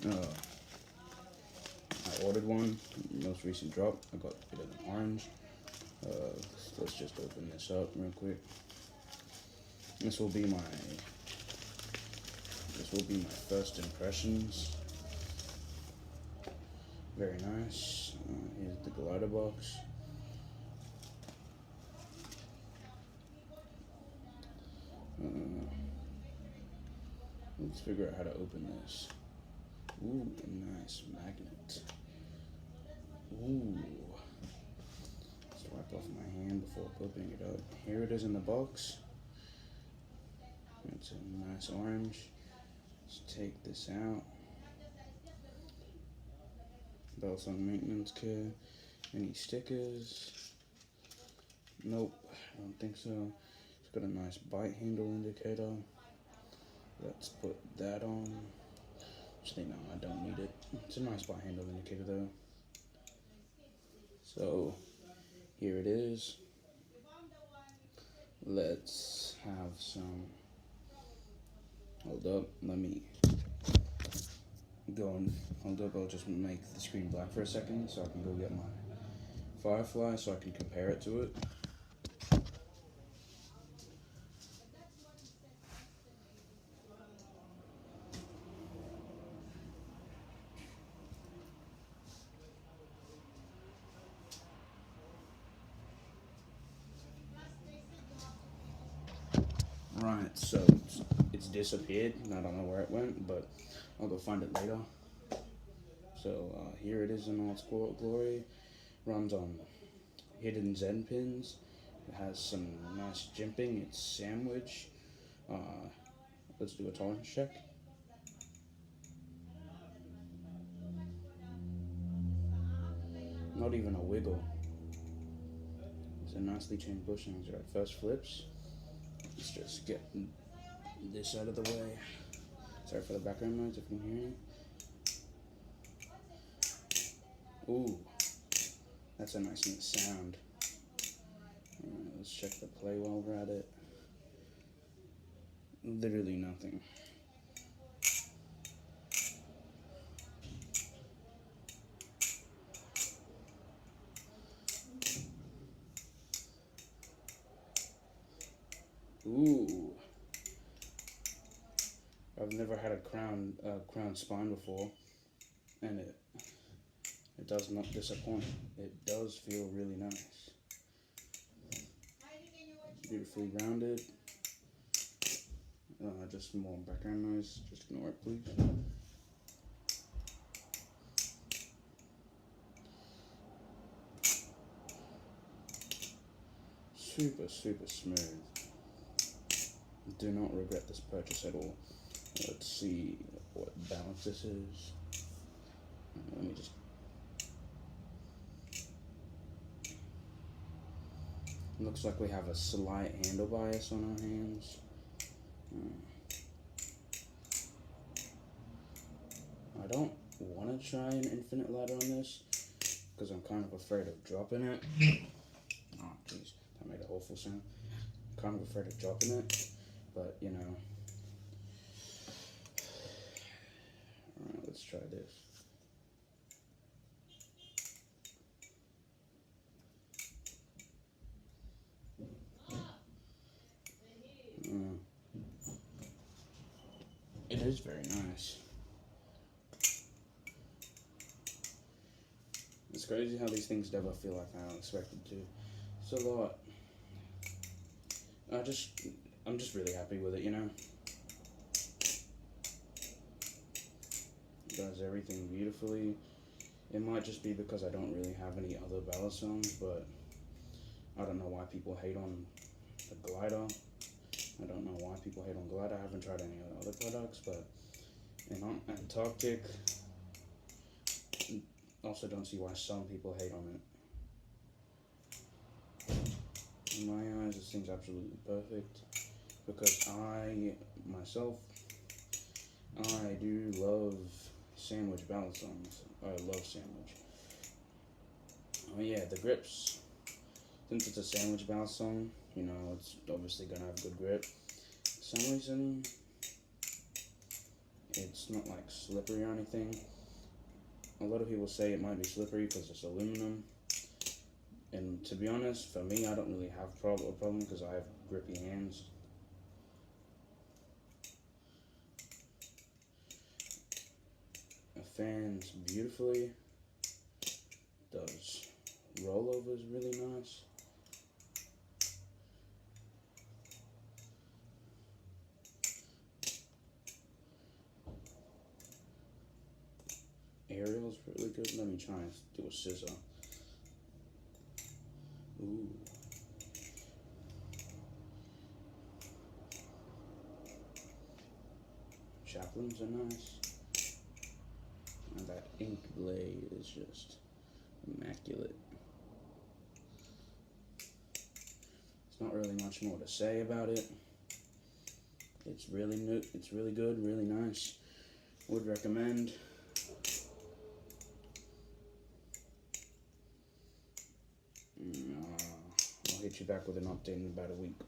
I ordered one, most recent drop. I got it in an orange. Let's just open this up real quick. This will be my first impressions. Very nice. Here's the Glidr box. Let's figure out how to open this. Ooh, nice magnet. Ooh. Let's wipe off my hand before popping it up. Here it is in the box. It's a nice orange. Let's take this out. Belts on maintenance kit. Any stickers? Nope, I don't think so. It's got a nice bite handle indicator. Let's put that on. Actually, no, I don't need it. It's a nice bite handle indicator though. So, here it is. Let's have some. Hold up, let me go and hold up. I'll just make the screen black for a second so I can go get my Firefly so I can compare it to it. Right, so it's disappeared, and I don't know where it went, but I'll go find it later. So here it is in all its glory. Runs on hidden Zen pins. It has some nice jimping. It's sandwich. Let's do a tolerance check. Not even a wiggle. It's a nicely chained bushings. Right, first flips. Let's just get this out of the way. Sorry for the background noise if you can hear it. Ooh, that's a nice neat sound. Alright, let's check the play while we're at it. Literally nothing. Ooh. I've never had a crown spine before, and it does not disappoint. It does feel really nice. Beautifully rounded. Just more background noise. Just ignore it, please. Super, super smooth. Do not regret this purchase at all. Let's see what balance this is. Let me just. Looks like we have a slight handle bias on our hands. I don't want to try an infinite ladder on this because I'm kind of afraid of dropping it. Oh, jeez, that made a awful sound. I'm kind of afraid of dropping it, but you know. Alright, let's try this. It is very nice. It's crazy how these things never feel like I expected to. It's a lot. I'm just really happy with it, you know. It does everything beautifully. It might just be because I don't really have any other ballosomes, but I don't know why people hate on the Glidr. I don't know why people hate on Glidr. I haven't tried any other products, but in Antarctic, also don't see why some people hate on it. In my eyes, this thing's absolutely perfect because I do love sandwich ballosomes. I love sandwich. Oh yeah, the grips. Since it's a sandwich ballosome, you know, it's obviously gonna have good grip. For some reason, It's not like slippery or anything. A lot of people say it might be slippery because it's aluminum. And to be honest, for me, I don't really have a problem because I have grippy hands. It fans beautifully. Does rollovers really nice. Aerial's really good. Let me try and do a scissor. Ooh. Chaplains are nice. And that ink blade is just immaculate. There's not really much more to say about it. It's really new. It's really good, really nice. Would recommend. I'll hit you back with an update in about a week.